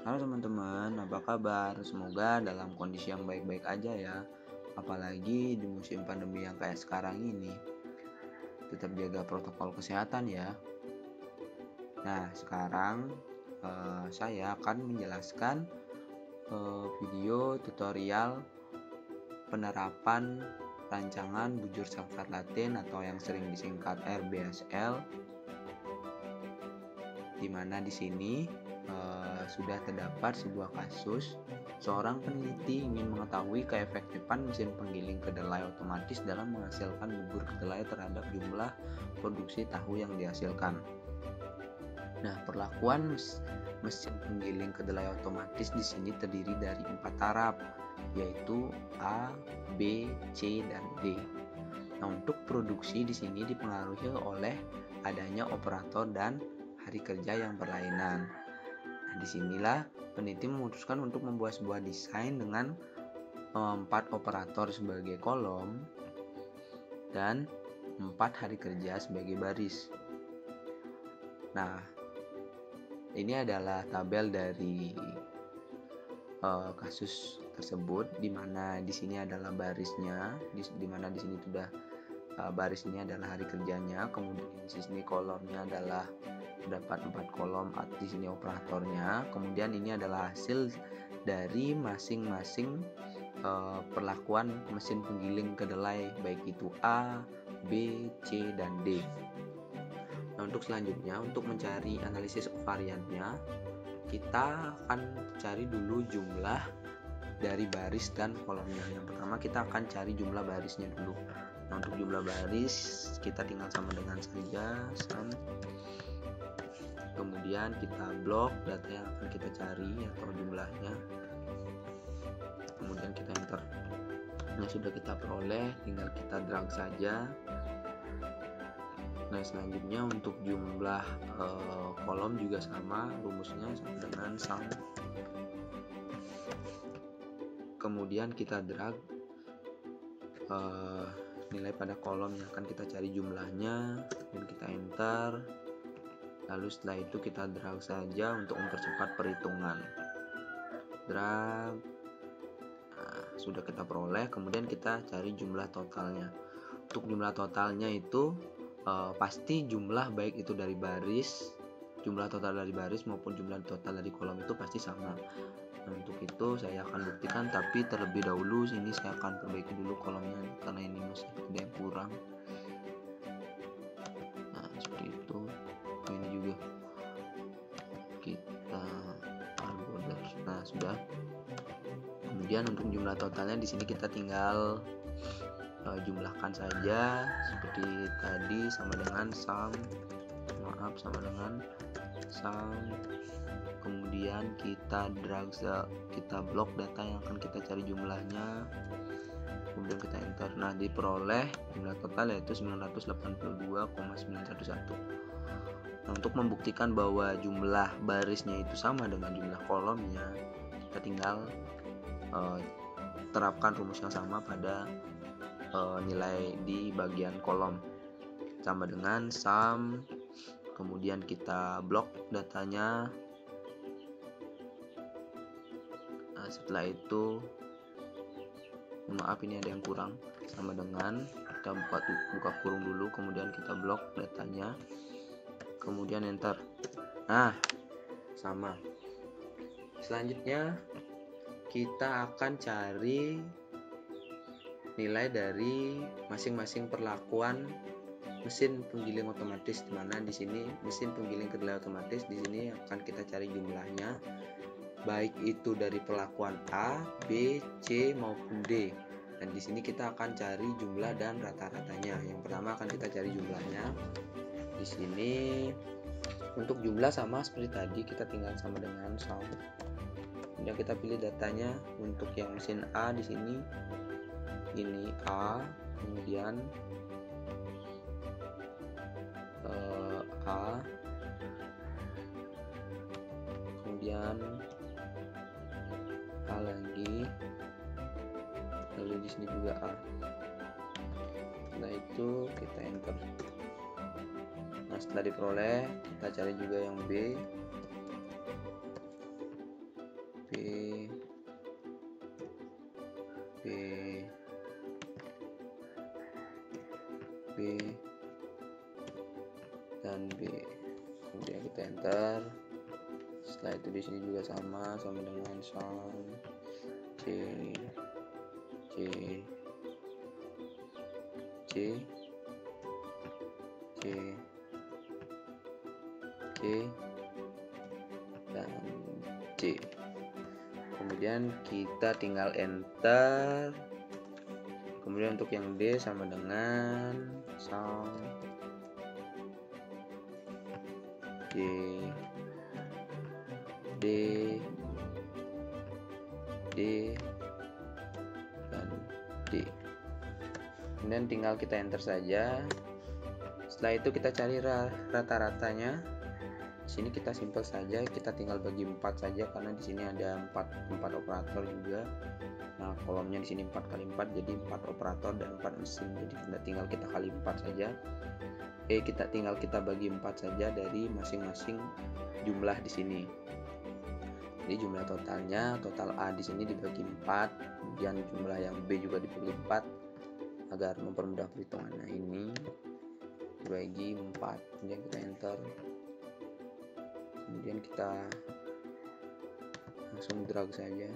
Halo teman-teman, apa kabar? Semoga dalam kondisi yang baik-baik aja ya. Apalagi di musim pandemi yang kayak sekarang ini. Tetap jaga protokol kesehatan ya. Nah, sekarang saya akan menjelaskan video tutorial penerapan rancangan bujur sangkar Latin atau yang sering disingkat RBSL, di mana di sini sudah terdapat sebuah kasus seorang peneliti ingin mengetahui keefektifan mesin penggiling kedelai otomatis dalam menghasilkan bubur kedelai terhadap jumlah produksi tahu yang dihasilkan. Nah, perlakuan mesin penggiling kedelai otomatis di sini terdiri dari 4 taraf, yaitu A, B, C, dan D. Nah, untuk produksi di sini dipengaruhi oleh adanya operator dan hari kerja yang berlainan. Nah, disinilah peneliti memutuskan untuk membuat sebuah desain dengan 4 operator sebagai kolom dan 4 hari kerja sebagai baris. Nah, ini adalah tabel dari kasus tersebut, di mana di sini adalah barisnya, di mana di sini sudah baris ini adalah hari kerjanya, kemudian di sini kolomnya adalah terdapat 4 kolom, di sini operatornya, kemudian ini adalah hasil dari masing-masing perlakuan mesin penggiling kedelai, baik itu A, B, C, dan D. Nah, untuk selanjutnya, untuk mencari analisis variannya, kita akan cari dulu jumlah dari baris dan kolomnya. Yang pertama kita akan cari jumlah barisnya dulu. Nah, untuk jumlah baris kita tinggal sama dengan saja sum, kemudian kita blok data yang akan kita cari atau jumlahnya, kemudian kita enter. Nah, sudah kita peroleh, tinggal kita drag saja. Nah, selanjutnya untuk jumlah kolom juga sama, rumusnya sama dengan sum, kemudian kita drag nilai pada kolom yang akan kita cari jumlahnya, dan kita enter. Lalu setelah itu kita drag saja untuk mempercepat perhitungan, drag. Nah, sudah kita peroleh, kemudian kita cari jumlah totalnya. Untuk jumlah totalnya itu pasti jumlah baik itu dari baris, jumlah total dari baris maupun jumlah total dari kolom itu pasti sama. Nah, untuk itu saya akan buktikan, tapi terlebih dahulu sini saya akan perbaiki dulu kolomnya karena ini masih ada yang kurang. Nah, seperti itu. Ini juga kita border. Nah, sudah. Kemudian untuk jumlah totalnya di sini kita tinggal jumlahkan saja seperti tadi, sama dengan sum, sama dengan sum. Kemudian kita drag, kita blok data yang akan kita cari jumlahnya, kemudian kita enter. Nah, diperoleh jumlah total yaitu 982,911. Nah, untuk membuktikan bahwa jumlah barisnya itu sama dengan jumlah kolomnya, kita tinggal terapkan rumus yang sama pada nilai di bagian kolom, sama dengan sum, kemudian kita blok datanya. Nah, setelah itu, maaf ini ada yang kurang, sama dengan kita buka kurung dulu, kemudian kita blok datanya, kemudian enter. Nah, sama. Selanjutnya kita akan cari nilai dari masing-masing perlakuan mesin penggiling otomatis, di mana di sini mesin penggiling kedelai otomatis di sini akan kita cari jumlahnya, baik itu dari perlakuan A, B, C maupun D. Dan di sini kita akan cari jumlah dan rata-ratanya. Yang pertama akan kita cari jumlahnya. Di sini untuk jumlah sama seperti tadi, kita tinggal sama dengan sum. Kemudian kita pilih datanya. Untuk yang mesin A di sini ini A, kemudian A, kemudian A lagi, lalu di sini juga A. Setelah itu kita enter. Nah, setelah diperoleh kita cari juga yang B. B dan B. Kemudian kita enter. Setelah itu di sini juga sama dengan sum C dan C. Kemudian kita tinggal enter. Kemudian untuk yang D sama dengan sum D dan D. Kemudian tinggal kita enter saja. Setelah itu kita cari rata-ratanya. Di sini kita simple saja, kita tinggal bagi 4 saja karena di sini ada 4 operator juga. Nah, kolomnya di sini 4 kali 4 jadi 4 operator dan 4 mesin. Jadi tinggal kita kali 4 saja. Kita bagi 4 saja dari masing-masing jumlah di sini. Jadi jumlah totalnya, total A di sini dibagi 4, kemudian jumlah yang B juga dibagi 4 agar mempermudah perhitungan. Nah, ini dibagi 4, kemudian kita enter. Kemudian kita langsung drag saja.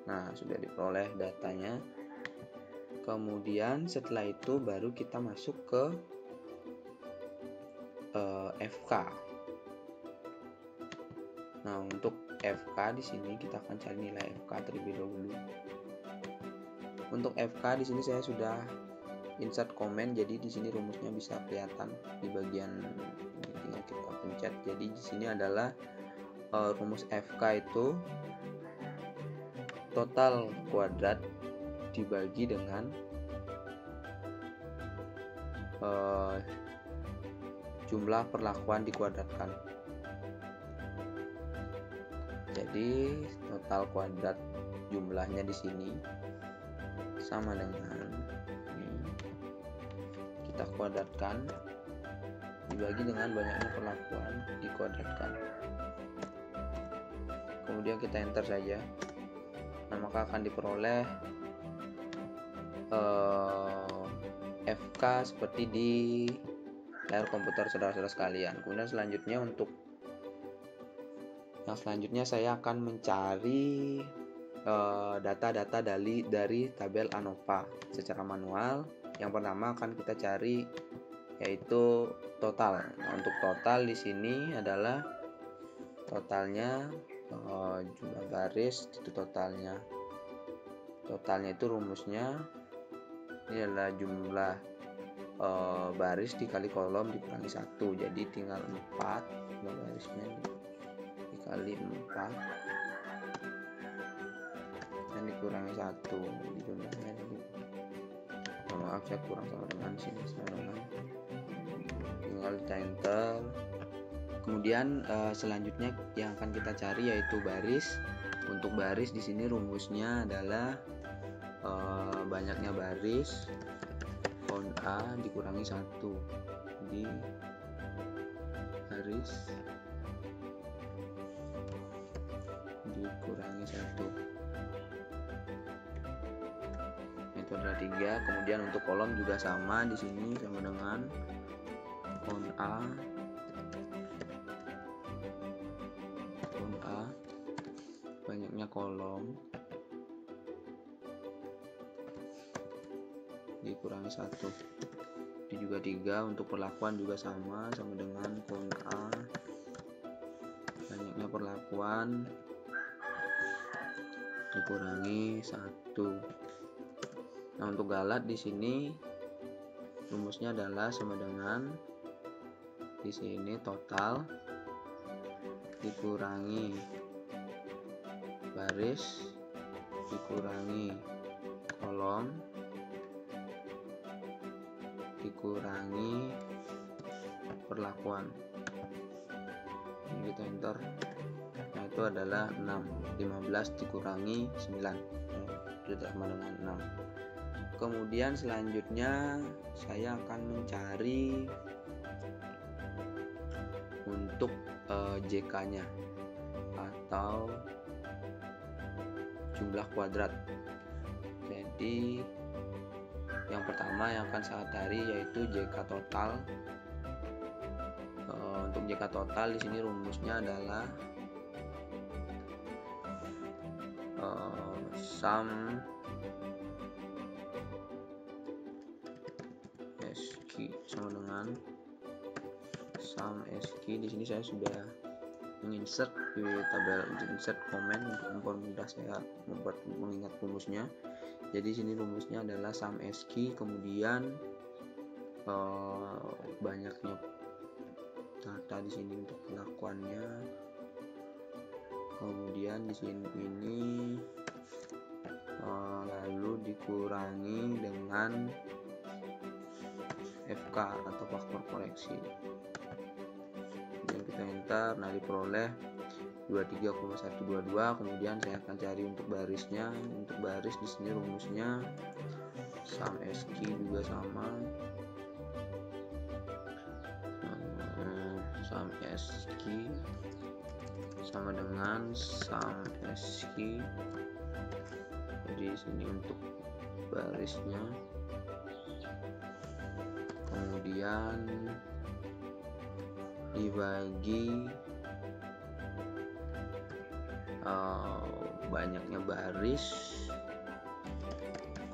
Nah, sudah diperoleh datanya. Kemudian setelah itu baru kita masuk ke FK. Nah, untuk FK di sini kita akan cari nilai FK terlebih dahulu. Untuk FK di sini saya sudah insert komen, jadi di sini rumusnya bisa kelihatan di bagian ini, tinggal kita pencet. Jadi di sini adalah rumus FK itu total kuadrat dibagi dengan jumlah perlakuan dikuadratkan. Jadi total kuadrat jumlahnya di sini sama dengan ini, kita kuadratkan dibagi dengan banyaknya perlakuan dikuadratkan. Kemudian kita enter saja. Nah, maka akan diperoleh FK seperti di layar komputer saudara-saudara sekalian. Kemudian selanjutnya saya akan mencari data-data dari tabel ANOVA secara manual. Yang pertama akan kita cari yaitu total. Nah, untuk total di sini adalah totalnya jumlah baris itu totalnya itu rumusnya ini adalah jumlah baris dikali kolom dikurangi 1, jadi tinggal 4 jumlah barisnya dikali 4 dan dikurangi 1, jadi jumlahnya maaf saya kurang sama dengan sini tinggal kita enter. Kemudian selanjutnya yang akan kita cari yaitu baris. Untuk baris di sini rumusnya adalah banyaknya baris font A dikurangi 1 di baris dikurangi 1. Itu adalah 3. Kemudian untuk kolom juga sama, di sini sama dengan font A banyaknya kolom dikurangi 1. Ini juga 3. Untuk perlakuan juga sama dengan font A banyaknya perlakuan dikurangi 1. Nah, untuk galat di sini rumusnya adalah sama dengan di sini total dikurangi baris dikurangi kolom dikurangi perlakuan. Ini kita enter. Nah, itu adalah 6. 15 dikurangi 9 itu sama dengan 6. Kemudian selanjutnya saya akan mencari untuk JK-nya atau jumlah kuadrat. Jadi yang pertama yang akan saya cari yaitu JK total. Untuk JK total di sini rumusnya adalah sum SQ sama dengan sum SQ. Di sini saya sudah menginsert di tabel insert komen untuk mempermudah saya mengingat rumusnya. Jadi sini rumusnya adalah sum SQ, kemudian banyaknya data di sini untuk pengakuannya, kemudian di sini ini lalu dikurangi dengan FK atau faktor koreksi. Kemudian kita enter, nah diperoleh 23,122. Kemudian saya akan cari untuk barisnya. Untuk baris di sini rumusnya sum SQ juga sama, sum SQ sama dengan sum SQ. Jadi sini untuk barisnya, kemudian dibagi banyaknya baris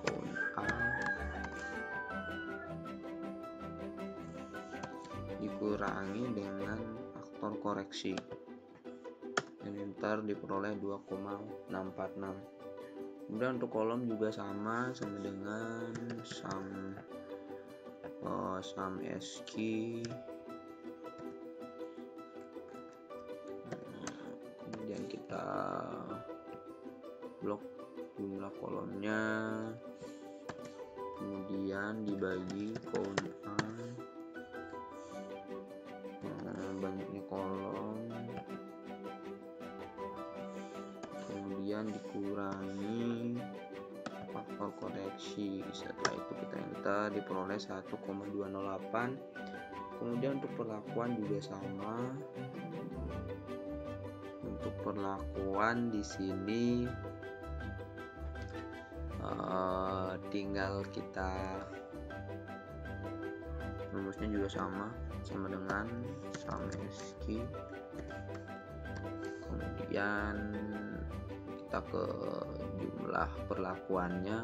count A dikurangi dengan faktor koreksi, dan enter diperoleh 2,646. Kemudian untuk kolom juga sama dengan sum SQ, kemudian kita blok jumlah kolomnya, kemudian dibagi count A, banyaknya kolom, kemudian dikurangi faktor koreksi. Setelah itu kita enter, diperoleh 1,208. Kemudian untuk perlakuan juga sama. Untuk perlakuan di sini tinggal kita rumusnya juga sama dengan sum SQ. Kemudian kita ke jumlah perlakuannya.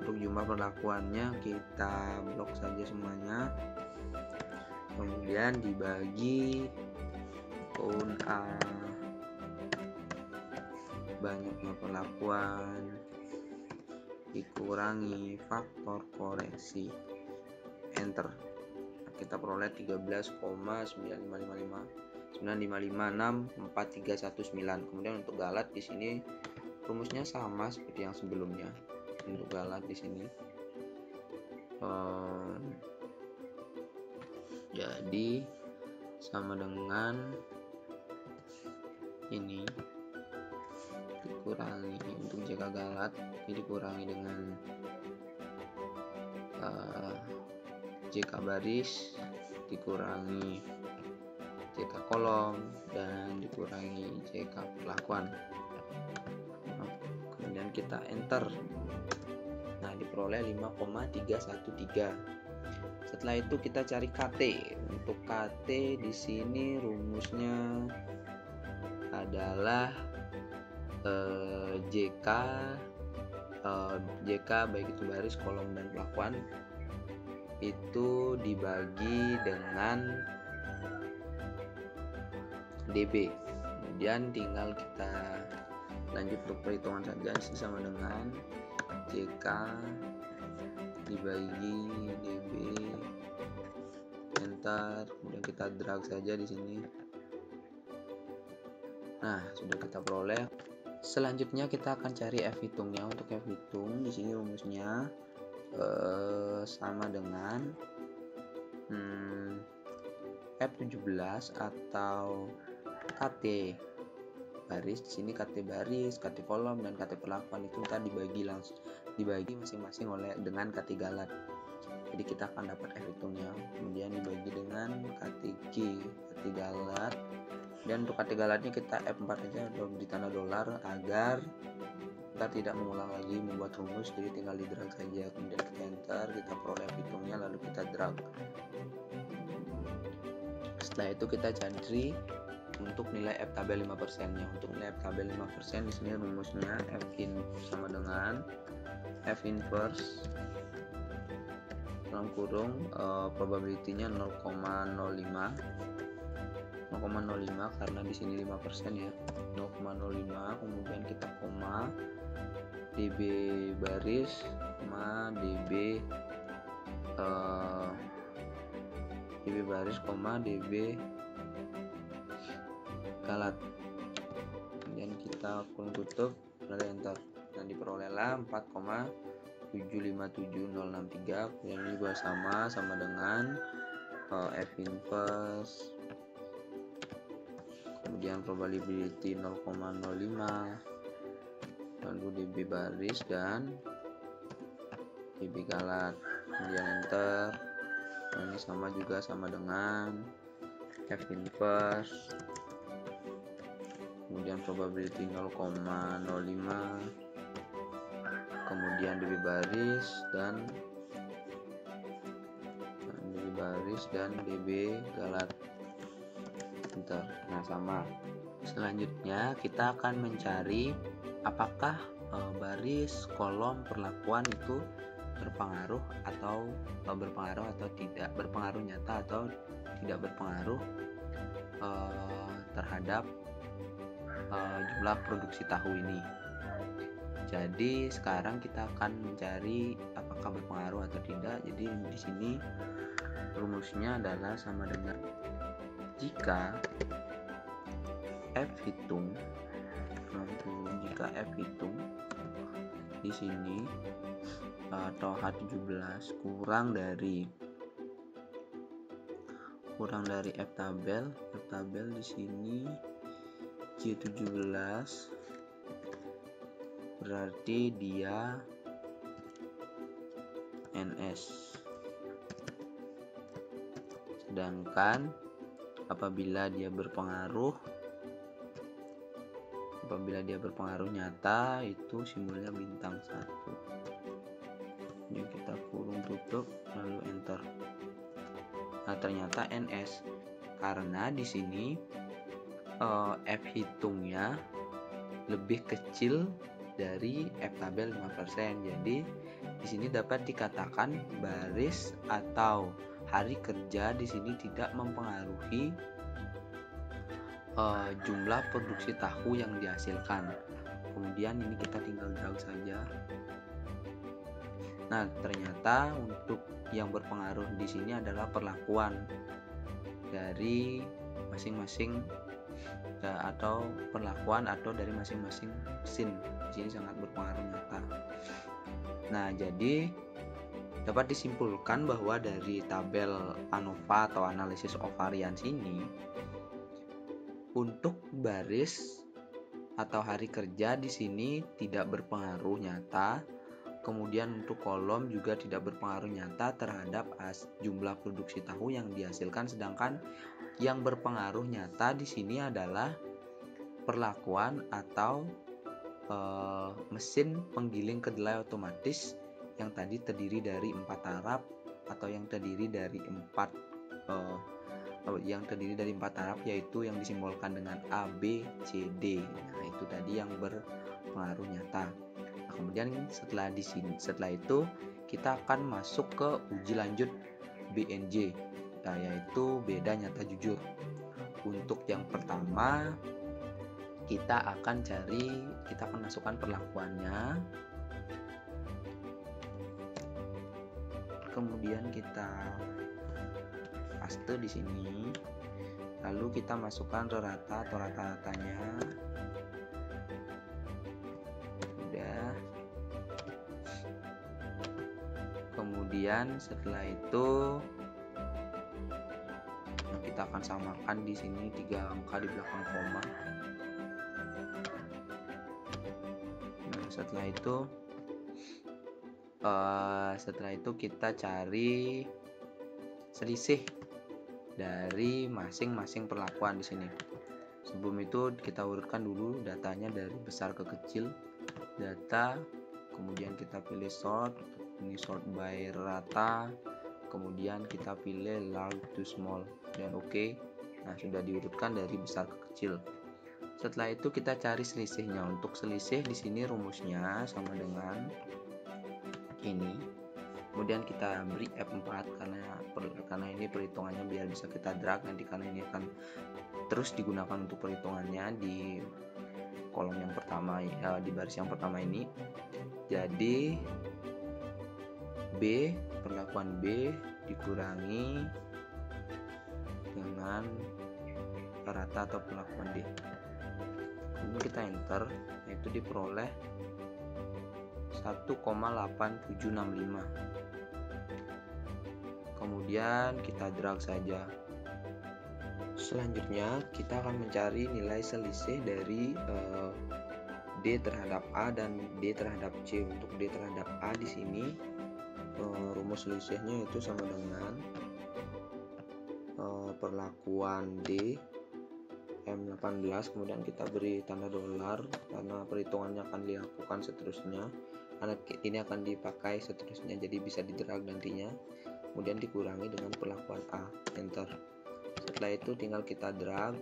Untuk jumlah perlakuannya kita blok saja semuanya, kemudian dibagi count A, banyaknya perlakuan, dikurangi faktor koreksi, enter. Kita peroleh 13,9556,431,9. Kemudian untuk galat di sini rumusnya sama seperti yang sebelumnya. Untuk galat di sini jadi sama dengan ini, dikurangi untuk JK galat ini dikurangi dengan JK baris, dikurangi JK kolom, dan dikurangi JK perlakuan. Kemudian kita enter, nah diperoleh 5,313. Setelah itu kita cari KT. Untuk KT di sini rumusnya adalah JK baik itu baris, kolom, dan perlakuan itu dibagi dengan DB. Kemudian tinggal kita lanjut untuk perhitungan saja, sama dengan JK dibagi DB, enter. Kemudian kita drag saja di sini. Nah, sudah kita peroleh. Selanjutnya kita akan cari F hitungnya. Untuk F hitung di sini rumusnya sama dengan F17 atau KT baris. Di sini KT baris, KT kolom, dan KT perlakuan itu kita dibagi masing-masing dengan KT galat. Jadi kita akan dapat F hitungnya, kemudian dibagi dengan K3 galat, dan untuk K3 galatnya kita F4 aja di tanda dolar agar kita tidak mengulang lagi membuat rumus, jadi tinggal di drag saja, kemudian kita enter, kita peroleh F hitungnya, lalu kita drag. Setelah itu kita cari untuk nilai F tabel 5% nya. Untuk nilai F tabel 5% di sini rumusnya F in sama dengan F inverse dalam kurung probability-nya 0,05 karena di sini 5% ya, 0,05, kemudian kita koma db baris koma db baris koma db galat, kemudian kita kurung tutup lalu enter, dan diperolehlah 4,757063, kemudian ini juga sama dengan F inverse, kemudian probability 0,05, lalu db baris dan db galat, kemudian enter. Nah, ini sama dengan F inverse, kemudian probability 0,05, kemudian db baris dan db galat, enter. Nah, sama. Selanjutnya kita akan mencari apakah baris kolom perlakuan itu berpengaruh atau tidak, berpengaruh nyata atau tidak berpengaruh terhadap jumlah produksi tahu ini. Jadi sekarang kita akan mencari apakah berpengaruh atau tidak. Jadi di sini rumusnya adalah sama dengan jika F hitung di sini atau H17 kurang dari F tabel di sini J17, berarti dia NS. Sedangkan apabila dia berpengaruh nyata itu simbolnya bintang 1. Ini kita kurung tutup lalu enter. Nah, ternyata NS karena di sini F hitungnya lebih kecil dari F tabel 5%. Jadi di sini dapat dikatakan baris atau hari kerja di sini tidak mempengaruhi jumlah produksi tahu yang dihasilkan. Kemudian ini kita tinggal drag saja. Nah, ternyata untuk yang berpengaruh di sini adalah perlakuan dari masing-masing atau dari masing-masing mesin. Di sini sangat berpengaruh nyata. Nah, jadi dapat disimpulkan bahwa dari tabel ANOVA atau analisis of variance ini, untuk baris atau hari kerja di sini tidak berpengaruh nyata. Kemudian untuk kolom juga tidak berpengaruh nyata terhadap jumlah produksi tahu yang dihasilkan. Sedangkan yang berpengaruh nyata di sini adalah perlakuan atau mesin penggiling kedelai otomatis yang tadi terdiri dari 4 taraf atau yang terdiri dari 4 taraf, yaitu yang disimbolkan dengan A, B, C, D. Nah, itu tadi yang berpengaruh nyata. Nah, kemudian setelah itu kita akan masuk ke uji lanjut BNJ, yaitu beda nyata jujur. Untuk yang pertama kita akan masukkan perlakuannya, kemudian kita paste di sini, lalu kita masukkan rata atau rata-ratanya. Udah. Kemudian setelah itu kita akan samakan di sini 3 angka di belakang koma. Nah, setelah itu Setelah itu kita cari selisih dari masing-masing perlakuan di sini. Sebelum itu kita urutkan dulu datanya dari besar ke kecil, data, kemudian kita pilih sort, ini sort by rata, kemudian kita pilih large to small dan oke. Nah, sudah diurutkan dari besar ke kecil. Setelah itu kita cari selisihnya. Untuk selisih di sini rumusnya sama dengan ini. Kemudian kita beri F4 karena ini perhitungannya biar bisa kita drag nanti, karena ini akan terus digunakan untuk perhitungannya di kolom yang pertama, di baris yang pertama ini. Jadi B, perlakuan B dikurangi dengan rata atau perlakuan D. Kemudian kita enter, yaitu diperoleh 1,8765. Kemudian kita drag saja. Selanjutnya kita akan mencari nilai selisih dari D terhadap A dan D terhadap C. Untuk D terhadap A di sini rumus selisihnya itu sama dengan perlakuan D M18, kemudian kita beri tanda dolar karena perhitungannya akan dilakukan seterusnya, karena ini akan dipakai seterusnya, jadi bisa didrag nantinya. Kemudian dikurangi dengan perlakuan A, enter. Setelah itu tinggal kita drag,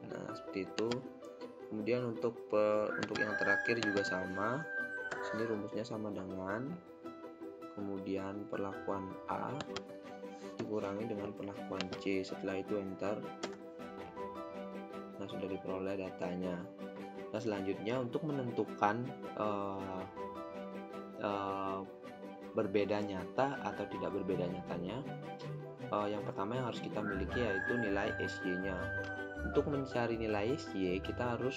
nah seperti itu. Kemudian untuk yang terakhir juga sama, sini rumusnya sama dengan kemudian perlakuan A dikurangi dengan perlakuan C. Setelah itu enter. Nah, sudah diperoleh datanya. Nah, selanjutnya untuk menentukan berbeda nyata atau tidak berbeda nyatanya, yang pertama yang harus kita miliki yaitu nilai SY-nya. Untuk mencari nilai SY, kita harus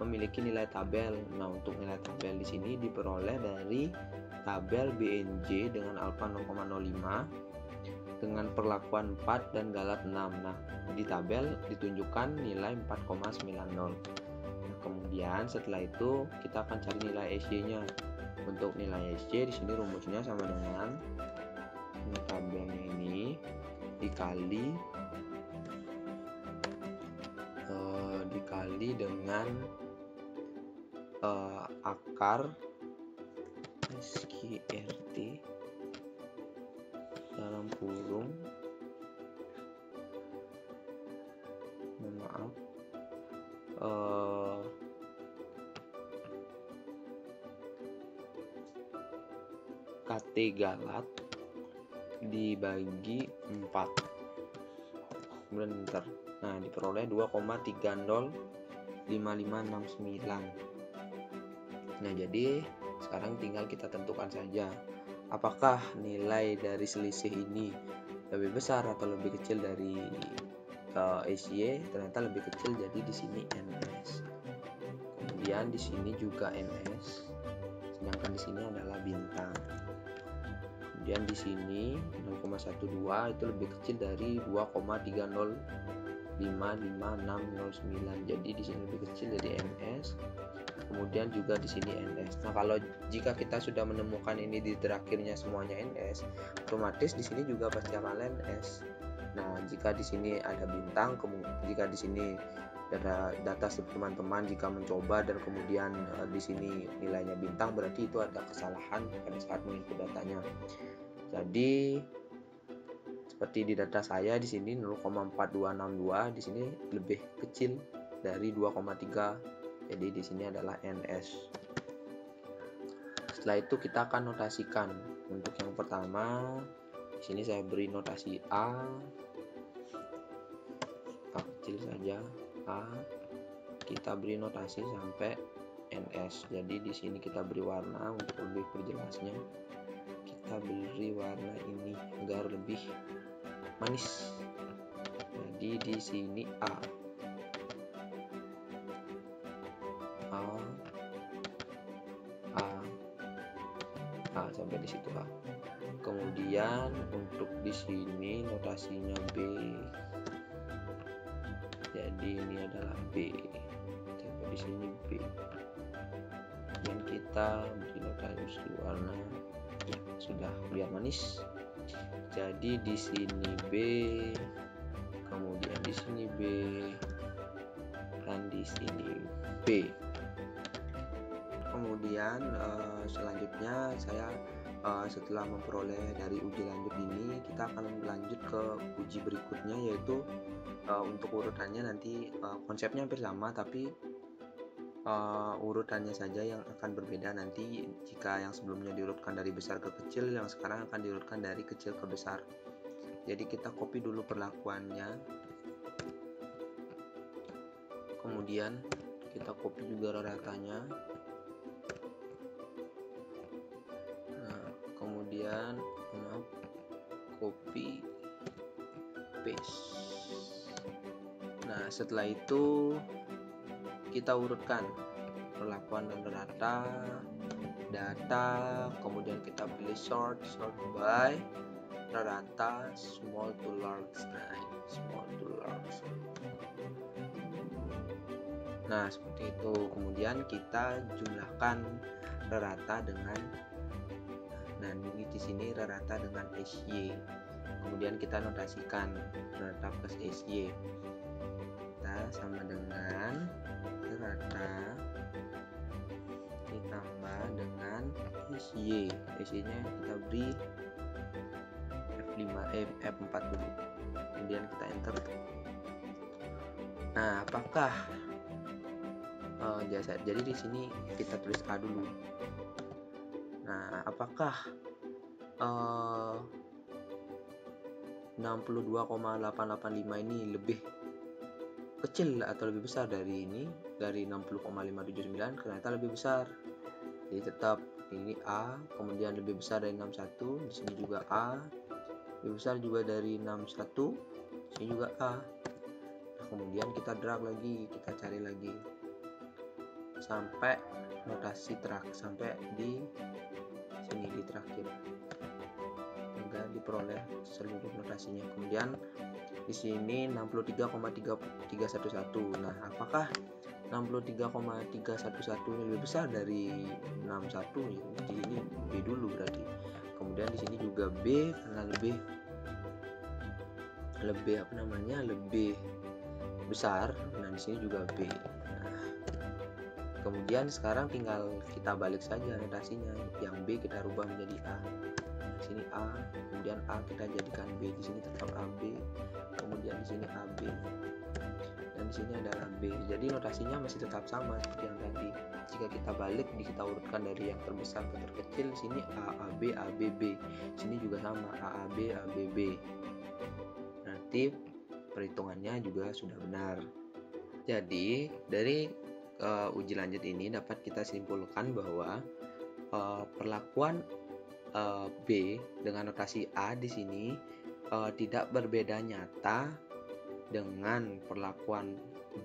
memiliki nilai tabel. Nah, untuk nilai tabel di sini diperoleh dari tabel BNJ dengan alfa 0,05 dengan perlakuan 4 dan galat 6. Nah, di tabel ditunjukkan nilai 4,90. Nah, kemudian setelah itu kita akan cari nilai SY-nya. Untuk nilai SY di sini rumusnya sama dengan tabelnya ini dikali dengan akar SQRT dalam kurung, KT galat dibagi 4, kemudian enter. Nah, diperoleh 2,305569. Nah, jadi sekarang tinggal kita tentukan saja apakah nilai dari selisih ini lebih besar atau lebih kecil dari SY. Ternyata lebih kecil, jadi di sini NS. Kemudian di sini juga NS, sedangkan di sini adalah bintang. Kemudian di sini 0,12 itu lebih kecil dari 2,305569. Jadi di sini lebih kecil dari NS. Kemudian juga di sini NS. Nah, kalau jika kita sudah menemukan ini di terakhirnya semuanya NS, otomatis di sini juga pasti akan NS. Nah, jika di sini ada bintang, jika di sini data teman-teman jika mencoba dan kemudian di sini nilainya bintang, berarti itu ada kesalahan pada saat menginput datanya. Jadi seperti di data saya di sini 0,4262, di sini lebih kecil dari 2,3. Jadi di sini adalah NS. Setelah itu kita akan notasikan. Untuk yang pertama, di sini saya beri notasi A kecil saja, A. Kita beri notasi sampai NS. Jadi di sini kita beri warna untuk lebih perjelasnya. Kita beri warna ini agar lebih manis. Jadi di sini A sampai di situ A. Kemudian untuk di sini notasinya B. Jadi ini adalah B. Sampai di sini B. Dan kita beri notasi warna ya, sudah biar manis. Jadi di sini B, kemudian di sini B, dan di sini B. Kemudian selanjutnya saya setelah memperoleh dari uji lanjut ini, kita akan lanjut ke uji berikutnya, yaitu untuk urutannya nanti konsepnya hampir sama, tapi urutannya saja yang akan berbeda nanti. Jika yang sebelumnya diurutkan dari besar ke kecil, yang sekarang akan diurutkan dari kecil ke besar. Jadi kita copy dulu perlakuannya, kemudian kita copy juga raratanya. Nah, kemudian copy paste. Nah, setelah itu kita urutkan perlakuan dan rata, data, kemudian kita pilih sort by rata, small to large. Nah, small to large. Nah, seperti itu. Kemudian kita jumlahkan rata dengan, nah ini di sini rata dengan SY. Kemudian kita notasikan rata plus SY. Kita sama dengan rata ditambah dengan SY. SY-nya kita beri F4 dulu. Kemudian kita enter. Nah, apakah jadi di sini kita tulis A dulu. Nah, apakah 62,885 ini lebih kecil atau lebih besar dari ini, dari 60,579? Ternyata lebih besar. Jadi tetap ini A, kemudian lebih besar dari 61, di sini juga A, lebih besar juga dari 61, di sini juga A. Nah, kemudian kita drag lagi, kita cari lagi sampai notasi sampai di sini di terakhir, hingga diperoleh seluruh notasinya. Kemudian di sini 63,311. Nah, apakah 63,311 ini lebih besar dari 61? Di sini B dulu berarti. Kemudian di sini juga B karena lebih besar. Nah, di sini juga B. Nah, kemudian sekarang tinggal kita balik saja notasinya. Yang B kita rubah menjadi A. Di sini A, kemudian A kita jadikan B. Di sini tetap AB. Kemudian di sini AB. Dan di sini adalah B. Jadi notasinya masih tetap sama seperti yang tadi. Jika kita balik, kita urutkan dari yang terbesar ke terkecil. Di sini AAB, ABB. Di sini juga sama, AAB, ABB. Berarti perhitungannya juga sudah benar. Jadi dari uji lanjut ini dapat kita simpulkan bahwa perlakuan B dengan notasi A di sini tidak berbeda nyata dengan perlakuan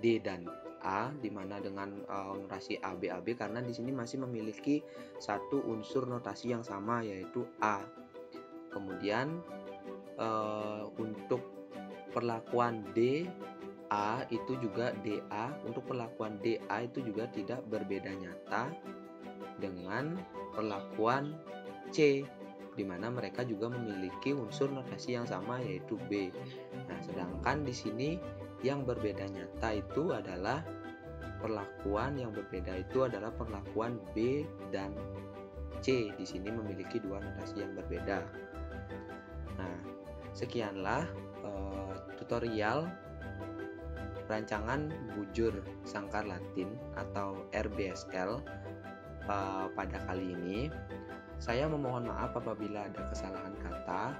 D dan A, di mana dengan notasi AB karena di sini masih memiliki satu unsur notasi yang sama, yaitu A. Kemudian untuk perlakuan D A itu juga DA, untuk perlakuan DA itu juga tidak berbeda nyata dengan perlakuan C, di mana mereka juga memiliki unsur notasi yang sama, yaitu B. Nah, sedangkan di sini yang berbeda nyata itu adalah perlakuan B dan C. Di sini memiliki dua notasi yang berbeda. Nah, sekianlah tutorial rancangan bujur sangkar Latin atau RBSL pada kali ini. Saya memohon maaf apabila ada kesalahan kata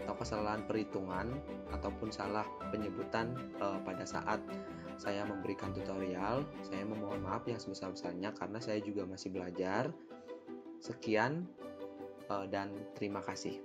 atau kesalahan perhitungan ataupun salah penyebutan pada saat saya memberikan tutorial. Saya memohon maaf yang sebesar-besarnya karena saya juga masih belajar. Sekian dan terima kasih.